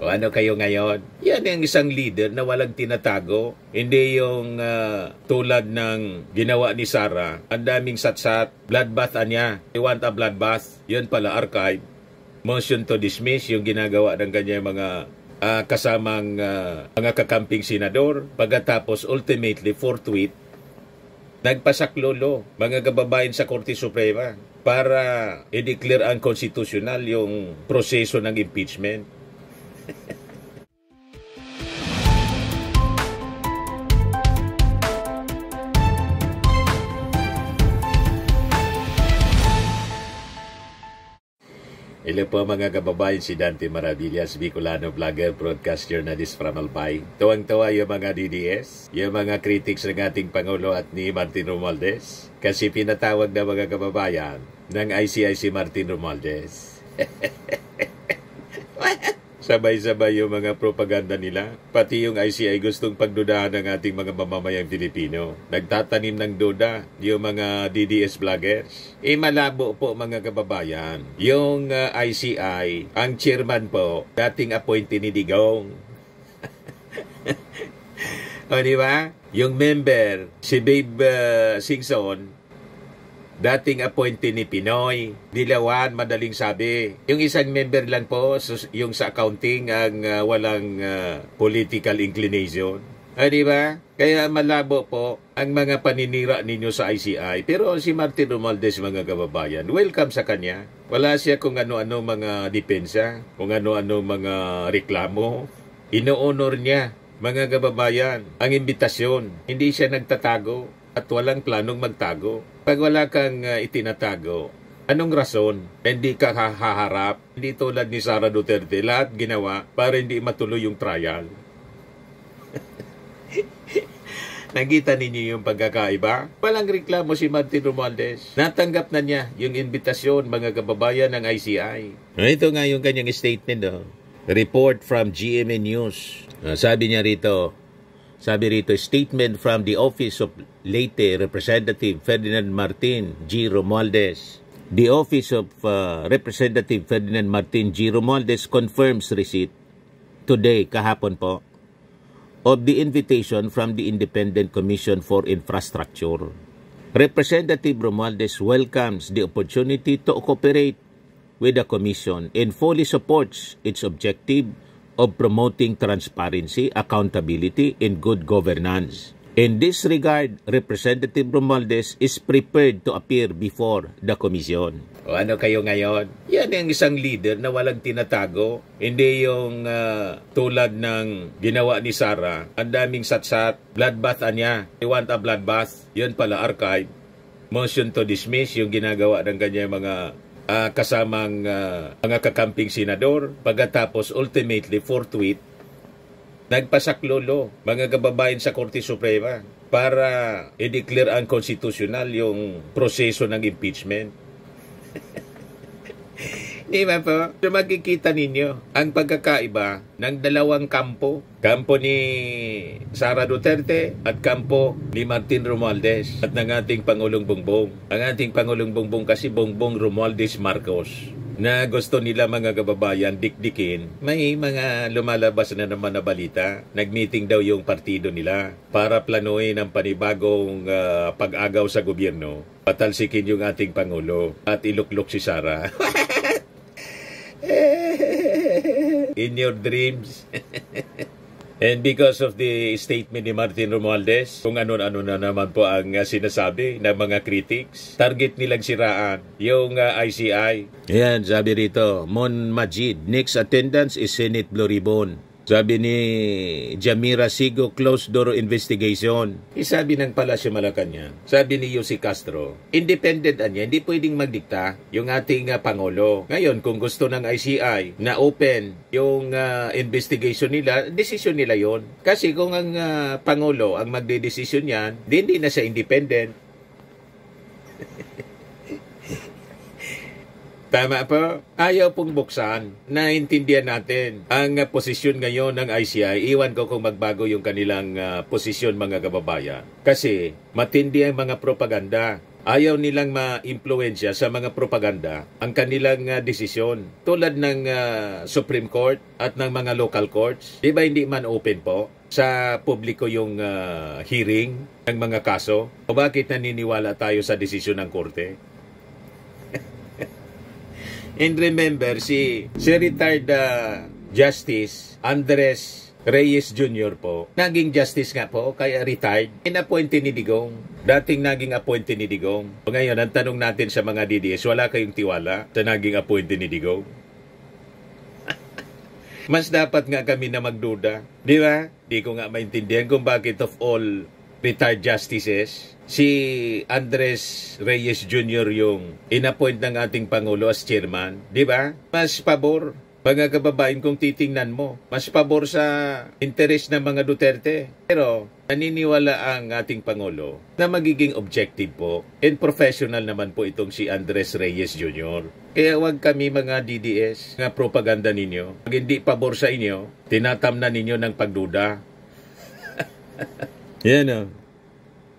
O ano kayo ngayon? Yan ang isang leader na walang tinatago. Hindi yung tulad ng ginawa ni Sara. Ang daming satsat. Bloodbath niya. You want a bloodbath? Yun pala archive. Motion to dismiss yung ginagawa ng kanyang mga kasamang mga kakamping senador. Pagkatapos ultimately forthwith, nagpasaklolo mga kababayan sa Korte Suprema para i-declare unconstitutional yung proseso ng impeachment. Hello po mga kababayan, si Dante Maravillas, Bicolano vlogger, broadcast journalist from Albay. Tuwang-tuwa yung mga DDS, yung mga critics ng ating Pangulo at ni Martin Romualdez. Kasi pinatawag na mga kababayan ng ICI si Martin Romualdez. Sabay-sabay yung mga propaganda nila. Pati yung ICI gustong pagdudahan ng ating mga mamamayang Pilipino. Nagtatanim ng duda yung mga DDS vloggers. Malabo po mga kababayan. Yung ICI, ang chairman po, dating appointee ni Digong. O diba? Yung member, si Babe Singson, dating appointee ni Pinoy. Dilawan, madaling sabi. Yung isang member lang po, yung sa accounting, ang walang political inclination. Di ba? Kaya malabo po ang mga paninira ninyo sa ICI. Pero si Martin Romualdez, mga kababayan, welcome sa kanya. Wala siya kung ano-ano mga depensa, kung ano-ano mga reklamo. Ino-honor niya, mga kababayan, ang imbitasyon. Hindi siya nagtatago at walang planong magtago. Pag wala kang itinatago, anong rason? Hindi ka haharap. Hindi tulad ni Sara Duterte, lahat ginawa para hindi matuloy yung trial. Nakita ninyo yung pagkakaiba? Walang reklamo si Martin Romualdez. Natanggap na niya yung invitasyon, mga kababayan ng ICI. Ito nga yung kanyang statement. Report from GMA News. Sabi niya rito, statement from the Office of Leyte Representative Ferdinand Martin G. Romualdez. The Office of Representative Ferdinand Martin G. Romualdez confirms receipt today, kahapon po, of the invitation from the Independent Commission for Infrastructure. Representative Romualdez welcomes the opportunity to cooperate with the Commission and fully supports its objective of promoting transparency, accountability, and good governance. In this regard, Representative Romualdez is prepared to appear before the Commission. O ano kayo ngayon? Yan ang isang leader na walang tinatago. Hindi yung tulad ng ginawa ni Sara. Ang daming satsat. Bloodbath niya. You want a bloodbath? Yun pala archive. Motion to dismiss yung ginagawa ng kanyang mga kasamang mga kakamping senador. Pagkatapos ultimately forthwith, nagpasaklolo mga kababayan sa Korte Suprema para i-declare unconstitutional yung proseso ng impeachment. Di ba po? So makikita ninyo ang pagkakaiba ng dalawang kampo. Kampo ni Sara Duterte at kampo ni Martin Romualdez at ng ating Pangulong Bongbong. Ang ating Pangulong Bongbong kasi Bongbong Romualdez Marcos, na gusto nila mga kababayan dikdikin. May mga lumalabas na naman na balita. Nagmeeting daw yung partido nila para planuin ang panibagong pag-agaw sa gobyerno. Patalsikin yung ating Pangulo at iluklok si Sara. In your dreams. And because of the statement ni Martin Romualdez, kung ano-ano na naman po ang sinasabi ng mga critics, target nilang siraan yung ICI. Ayan, sabi rito, Mon Majid, next attendance is Senate Blue Ribbon. Sabi ni Jamira Sigo, closed door investigation. Sabi ng Palasyo Malacanang, sabi ni Yossi Castro, independent niya, hindi pwedeng magdikta yung ating Pangulo. Ngayon, kung gusto ng ICI na open yung investigation nila, desisyon nila yon. Kasi kung ang Pangulo ang magdedesisyon yan, hindi na siya independent. Tama po. Ayaw pong buksan. Naintindihan natin ang posisyon ngayon ng ICI. Iwan ko kung magbago yung kanilang posisyon, mga kababayan. Kasi matindi ang mga propaganda. Ayaw nilang ma-impluensya sa mga propaganda ang kanilang desisyon. Tulad ng Supreme Court at ng mga local courts. Di ba hindi man open po sa publiko yung hearing ng mga kaso? O bakit naniniwala tayo sa desisyon ng korte? And remember, si retired Justice Andres Reyes Jr. po, naging justice nga po, kaya retired. In-appointee ni Digong. Dating naging appointee ni Digong. Ngayon, ang tanong natin sa mga DDS, wala kayong tiwala sa naging appointee ni Digong? Mas dapat nga kami na magduda. Di ba? Di ko nga maintindihan kung bakit of all retired justices, si Andres Reyes Jr. yung in-appoint ng ating Pangulo as chairman. Di ba? Mas pabor. Mga kababayan, kung titingnan mo, mas pabor sa interes ng mga Duterte. Pero naniniwala ang ating Pangulo na magiging objective po and professional naman po itong si Andres Reyes Jr. Kaya huwag kami mga DDS, nga propaganda ninyo. Pag hindi pabor sa inyo, tinatamnan ninyo ng pagduda. Yan o.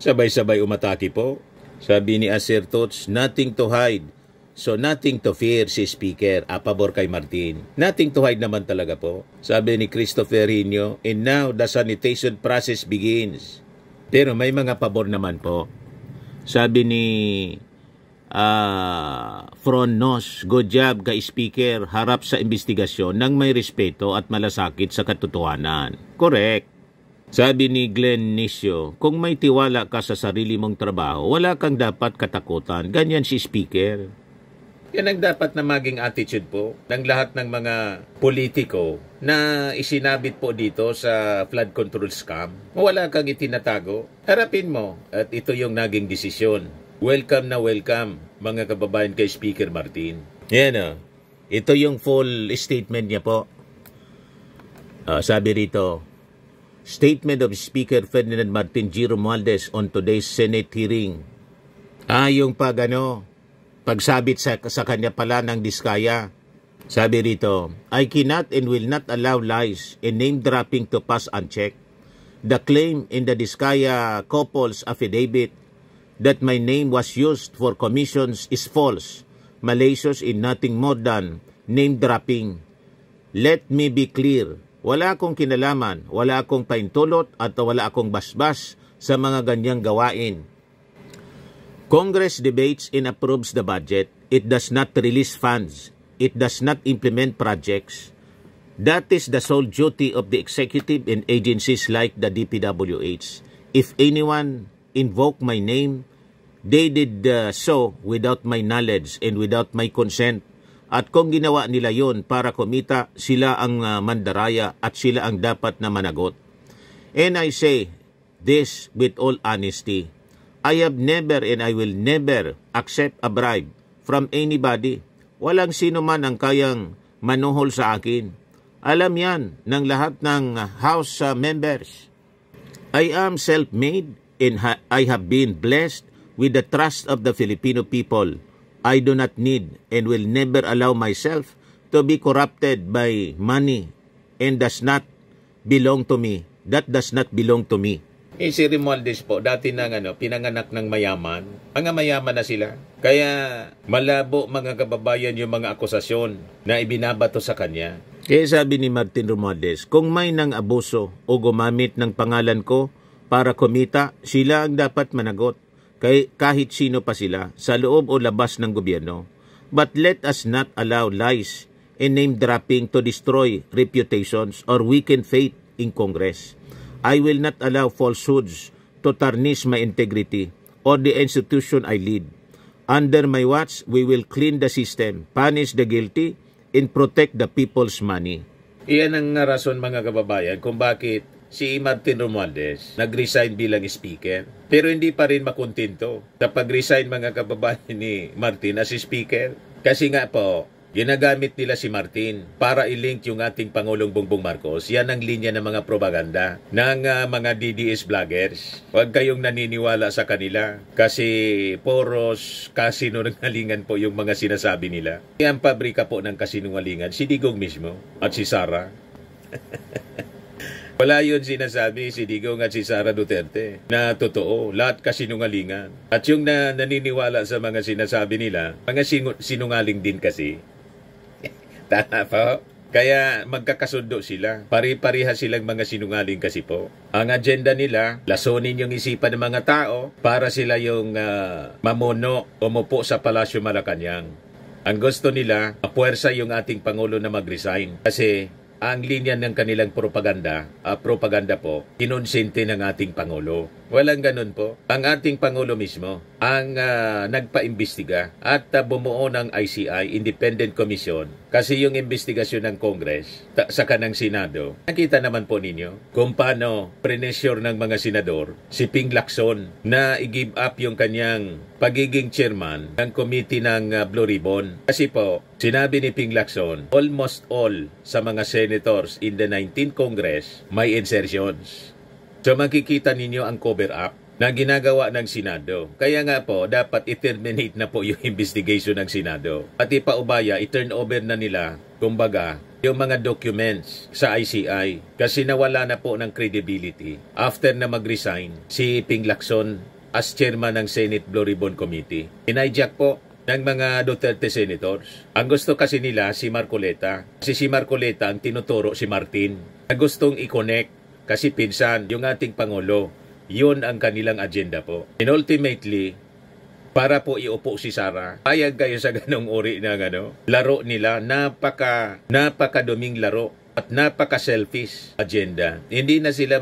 Sabay-sabay umatake po. Sabi ni Asir Tots, nothing to hide. So nothing to fear si Speaker, pabor kay Martin. Nothing to hide naman talaga po. Sabi ni Christopher Rino, and now the sanitation process begins. Pero may mga pabor naman po. Sabi ni Fronos, good job kay Speaker, harap sa investigasyon nang may respeto at malasakit sa katotohanan. Correct. Sabi ni Glenn Nisio, kung may tiwala ka sa sarili mong trabaho, wala kang dapat katakutan. Ganyan si Speaker. Yan ang dapat na maging attitude po ng lahat ng mga politiko na isinabit po dito sa flood control scam. Wala kang itinatago. Harapin mo at ito yung naging desisyon. Welcome na welcome mga kababayan kay Speaker Martin. Yan o. Ito yung full statement niya po. Sabi rito, Statement of Speaker Ferdinand Martin G. Romualdez on today's Senate hearing. Yung pagsabit sa kanya pala ng diskaya. Sabi rito, I cannot and will not allow lies and name-dropping to pass unchecked. The claim in the Diskaya couple's affidavit that my name was used for commissions is false, malicious in nothing more than name-dropping. Let me be clear, wala akong kinalaman, wala akong paintulot at wala akong basbas sa mga ganyang gawain. Congress debates and approves the budget. It does not release funds. It does not implement projects. That is the sole duty of the executive and agencies like the DPWH. If anyone invoke my name, they did so without my knowledge and without my consent. At kung ginawa nila yon para kumita, sila ang mandaraya at sila ang dapat na managot. And I say this with all honesty. I have never and I will never accept a bribe from anybody. Walang sino man ang kayang manuhol sa akin. Alam yan ng lahat ng House members. I am self-made and I have been blessed with the trust of the Filipino people. I do not need and will never allow myself to be corrupted by money and does not belong to me. That does not belong to me. Si Romualdez po, dati nang pinanganak ng mayaman. Mga mayaman na sila. Kaya malabo mga kababayan yung mga akusasyon na ibinabato sa kanya. Kaya sabi ni Martin Romualdez, kung may nang abuso o gumamit ng pangalan ko para kumita, sila ang dapat managot. Kahit sino pa sila, sa loob o labas ng gobyerno. But let us not allow lies and name-dropping to destroy reputations or weaken faith in Congress. I will not allow falsehoods to tarnish my integrity or the institution I lead. Under my watch, we will clean the system, punish the guilty, and protect the people's money. Iyan ang rason mga kababayan kung bakit si Martin Romualdez nag-resign bilang speaker. Pero hindi pa rin makontento sa pag-resign mga kababayan ni Martin as speaker. Kasi nga po, ginagamit nila si Martin para i-link yung ating Pangulong Bongbong Marcos. Yan ang linya ng mga propaganda ng mga DDS vloggers. Huwag kayong naniniwala sa kanila kasi poros kasinungalingan po yung mga sinasabi nila. Yan pabrika po ng kasinungalingan, si Digong mismo at si Sara. Wala yun sinasabi si Digong at si Sara Duterte na totoo, lahat kasinungalingan. At yung naniniwala sa mga sinasabi nila, mga sinungaling din kasi. Tama po. Kaya magkakasundo sila. Pari-pariha silang mga sinungaling kasi po. Ang agenda nila, lasunin yung isipan ng mga tao para sila yung mamuno, umupo sa Palasyo Malacanang. Ang gusto nila, mapuwersa yung ating Pangulo na mag-resign. Kasi ang linya ng kanilang propaganda po, kinonsente ng ating Pangulo. Walang ganun po. Ang ating Pangulo mismo ang nagpa-imbestiga at bumuo ng ICI, Independent Commission. Kasi yung investigasyon ng Congress sa kanang Senado, nakita naman po ninyo kung paano pressure ng mga senador si Ping Lacson na i-give up yung kanyang pagiging chairman ng committee ng Blue Ribbon. Kasi po, sinabi ni Ping Lacson, almost all sa mga senators in the 19th Congress may insertions. So makikita ninyo ang cover-up na ginagawa ng Senado. Kaya nga po, dapat i-terminate na po yung investigation ng Senado. At ipaubaya, i-turn over na nila, kumbaga, yung mga documents sa ICI. Kasi nawala na po ng credibility after na mag-resign si Ping Lacson as chairman ng Senate Blue Ribbon Committee. Inhijack po ng mga Duterte senators. Ang gusto kasi nila si Marcoleta. Kasi si Marcoleta ang tinuturo si Martin na gustong i-connect kasi pinsan yung ating Pangulo. Yun ang kanilang agenda po. And ultimately, para po iupo si Sara, payag kayo sa ganong uri ng laro nila. Napakaduming laro at napaka-selfish agenda. Hindi na sila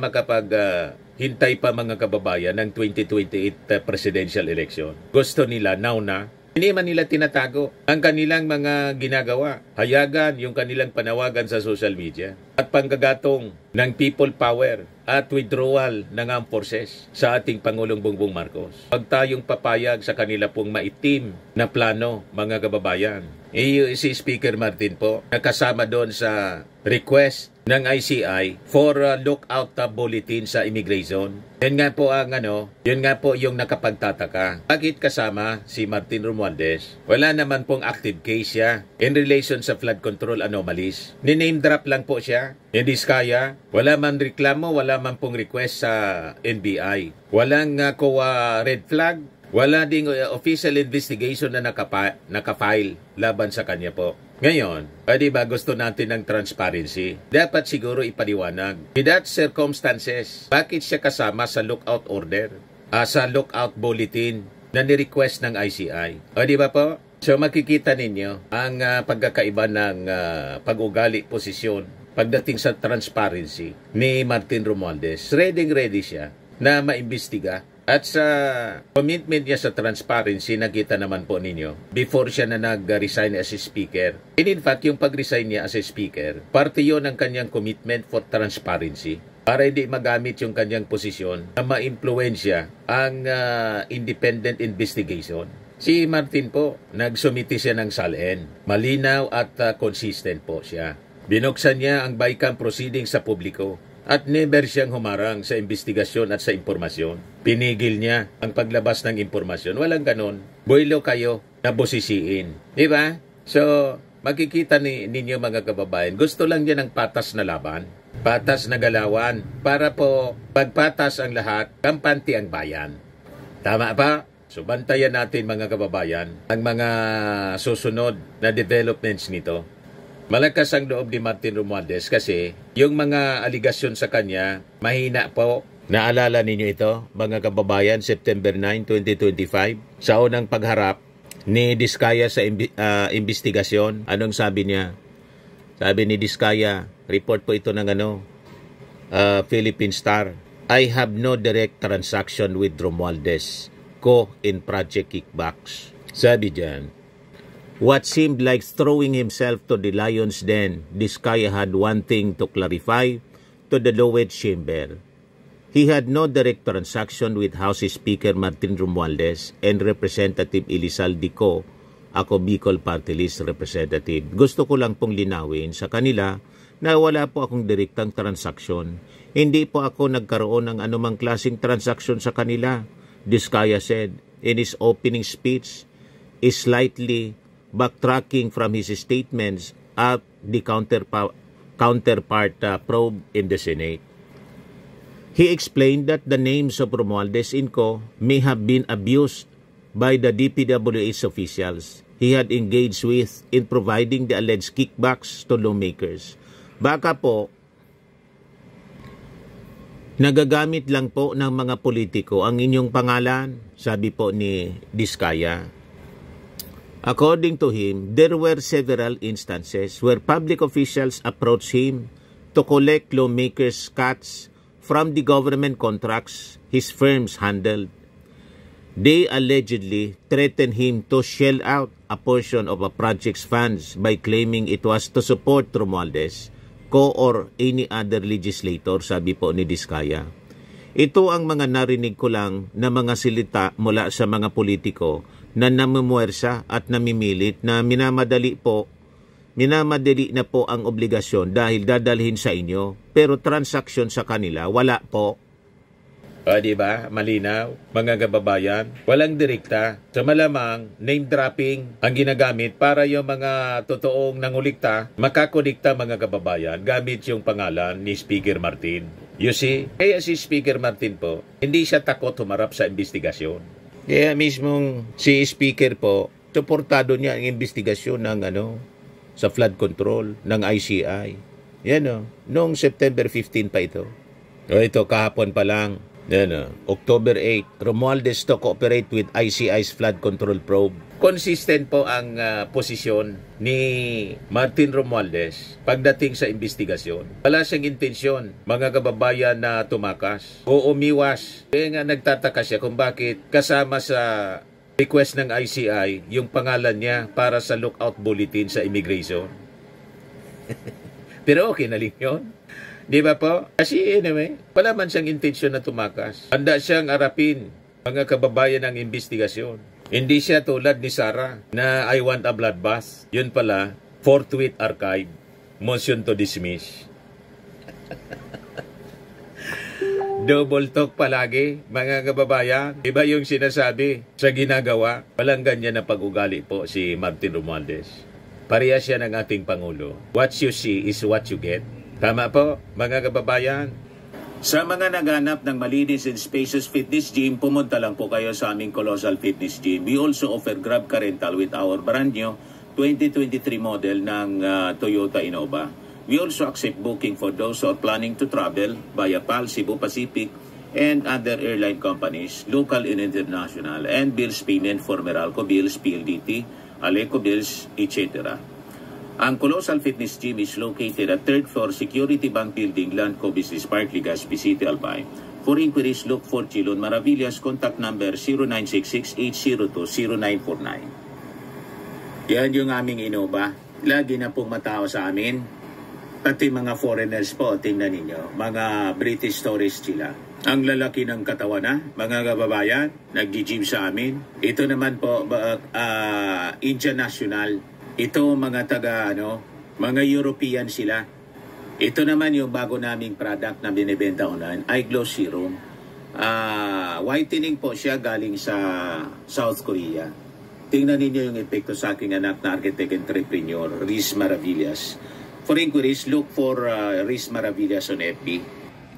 hintay pa mga kababayan ng 2028 presidential election. Gusto nila now na. Hindi man nila tinatago ang kanilang mga ginagawa. Hayagan yung kanilang panawagan sa social media at panggagatong ng people power at withdrawal ng armed forces sa ating Pangulong Bongbong Marcos. Pag tayong papayag sa kanila pong maitim na plano, mga kababayan. Si Speaker Martin po, nakasama doon sa request ng ICI for lookout bulletin sa immigration. Yun nga po yung nakapagtataka. Bakit kasama si Martin Romualdez? Wala naman pong active case siya in relation sa flood control anomalies. Ni-name drop lang po siya. Hindi kaya. Wala man reklamo, wala man pong request sa NBI. Walang red flag. Wala ding official investigation na nakafile laban sa kanya po. Ngayon, di ba gusto natin ng transparency? Dapat siguro ipaliwanag. In that circumstances, bakit siya kasama sa lookout order? Sa lookout bulletin na ni-request ng ICI? Di ba po? So makikita ninyo ang pagkakaiba ng pag-ugali, posisyon pagdating sa transparency ni Martin Romualdez. Ready siya na maimbestiga. At sa commitment niya sa transparency, nakita naman po ninyo, before siya na nag-resign as a speaker. And in fact, yung pag-resign niya as a speaker, parte yun ng kanyang commitment for transparency para hindi magamit yung kanyang posisyon na ma-impluensya ang independent investigation. Si Martin po, nagsumiti siya ng SALN. Malinaw at consistent po siya. Binuksan niya ang BICAM proceedings sa publiko. At never siyang humarang sa investigasyon at sa impormasyon. Pinigil niya ang paglabas ng impormasyon. Walang ganon. Boylo kayo na busisiin. Diba? So, makikita ninyo mga kababayan, gusto lang niya ng patas na laban. Patas na galawan. Para po, pagpatas ang lahat, kampante ang bayan. Tama ba? So, bantayan natin mga kababayan ang mga susunod na developments nito. Malakas ang loob ni Martin Romualdez kasi yung mga aligasyon sa kanya, mahina po. Naalala ninyo ito, mga kababayan, September 9, 2025, sa unang pagharap ni Diskaya sa investigasyon. Anong sabi niya? Sabi ni Diskaya, report po ito ng Philippine Star. I have no direct transaction with Romualdez, co in Project Kickbacks. Sabi diyan, what seemed like throwing himself to the lion's den, Diskaya had one thing to clarify to the lowest chamber. He had no direct transaction with House Speaker Martin Romualdez and Representative Elizalde Co, ako Bicol Party List Representative. Gusto ko lang pong linawin sa kanila na wala po akong direktang transaksyon. Hindi po ako nagkaroon ng anumang klaseng transaksyon sa kanila, Diskaya said in his opening speech, is slightly backtracking from his statements at the counterpart probe in the Senate. He explained that the names of Romualdez Inco may have been abused by the DPWH officials he had engaged with in providing the alleged kickbacks to lawmakers. Baka po, nagagamit lang po ng mga politiko ang inyong pangalan, sabi po ni Diskaya. According to him, there were several instances where public officials approached him to collect lawmakers' cuts from the government contracts his firms handled. They allegedly threatened him to shell out a portion of a project's funds by claiming it was to support Romualdez, Co or any other legislator, sabi po ni Diskaya. Ito ang mga narinig ko lang na mga silita mula sa mga politiko na namumuwersa at namimilit na minamadali na po ang obligasyon dahil dadalhin sa inyo, pero transaksyon sa kanila, wala po. O, diba? Malinaw, mga kababayan. Walang direkta. Sa malamang, name dropping ang ginagamit para yung mga totoong nangulikta, makakonikta mga kababayan gamit yung pangalan ni Speaker Martin. You see? Kaya si Speaker Martin po, hindi siya takot humarap sa investigasyon. Kaya mismong si Speaker po, suportado niya ang investigasyon ng sa flood control ng ICI. Yan noong September 15 pa ito. O ito, kahapon pa lang. October 8, Romualdez to cooperate with ICI's flood control probe. Consistent po ang posisyon ni Martin Romualdez pagdating sa investigasyon. Wala siyang intensyon, mga kababayan, na tumakas o umiwas. Kaya nga nagtataka siya kung bakit kasama sa request ng ICI yung pangalan niya para sa lookout bulletin sa immigration. Pero okay na rin yun. Di ba po? Kasi anyway, wala man siyang intensyon na tumakas. Handa siyang arapin, mga kababayan, ng investigasyon. Hindi siya tulad ni Sarah na I want a bloodbath. Yun pala, forthwith archive. Motion to dismiss. Double talk palagi, mga kababayan. Iba yung sinasabi sa ginagawa. Walang ganyan na pag-ugali po si Martin Romualdez. Pareha siya ng ating Pangulo. What you see is what you get. Tama po, mga kababayan. Sa mga naghanap ng malinis and spacious fitness gym, pumunta lang po kayo sa aming Colossal Fitness Gym. We also offer Grab Car Rental with our brand new 2023 model ng Toyota Innova. We also accept booking for those who are planning to travel via PAL, Cebu Pacific, and other airline companies, local and international, and bills payment for Meralco Bills, PLDT, Aleco Bills, etc. Ang Colossal Fitness Gym is located at 3rd floor Security Bank Building, Landco Business Park, Legazpi City, Albay. For inquiries, look for Chilon Maravillas. Contact number 0966-802-0949. Yan yung aming Innova. Lagi na pong matao sa amin. Pati mga foreigners po, tingnan ninyo. Mga British tourists sila. Ang lalaki ng katawan na, mga kababayan, nag-gym sa amin. Ito naman po, Indian National. Ito mga mga European sila. Ito naman yung bago naming product na binibenta online, Eye Glow Serum. Whitening po siya galing sa South Korea. Tingnan ninyo yung epekto sa aking anak na architect entrepreneur, Riz Maravillas. For inquiries, look for Riz Maravillas on FB.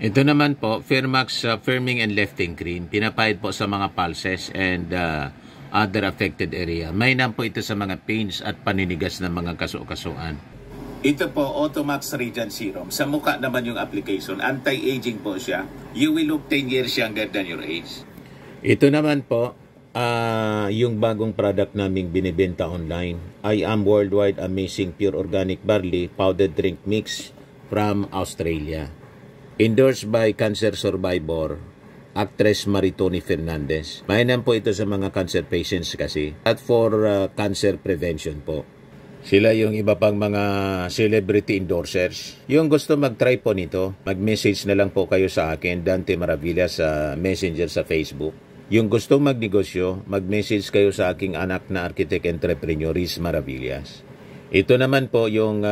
Ito naman po, Fairmax Firming and Lifting Cream. Pinapahid po sa mga pulses and other affected area. Mainam po ito sa mga pains at paninigas ng mga kaso-kasuan. Ito po, Automax Radiant Serum. Sa mukha naman yung application. Anti-aging po siya. You will look 10 years younger than your age. Ito naman po, yung bagong product naming binibenta online. I Am Worldwide Amazing Pure Organic Barley Powdered Drink Mix from Australia. Endorsed by cancer survivor actress Maritoni Fernandez. Mainam po ito sa mga cancer patients kasi. At for cancer prevention po. Sila yung iba pang mga celebrity endorsers. Yung gusto mag-try po nito, mag-message na lang po kayo sa akin, Dante Maravilla, sa messenger sa Facebook. Yung gusto magnegosyo, mag-message kayo sa aking anak na architect entrepreneur, Riz Maravillas. Ito naman po yung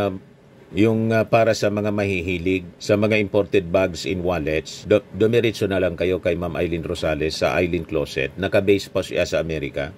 para sa mga mahihilig sa mga imported bags in wallets. Dumiretso na lang kayo kay Ma'am Eileen Rosales sa Eileen Closet. Naka-base pa siya sa Amerika.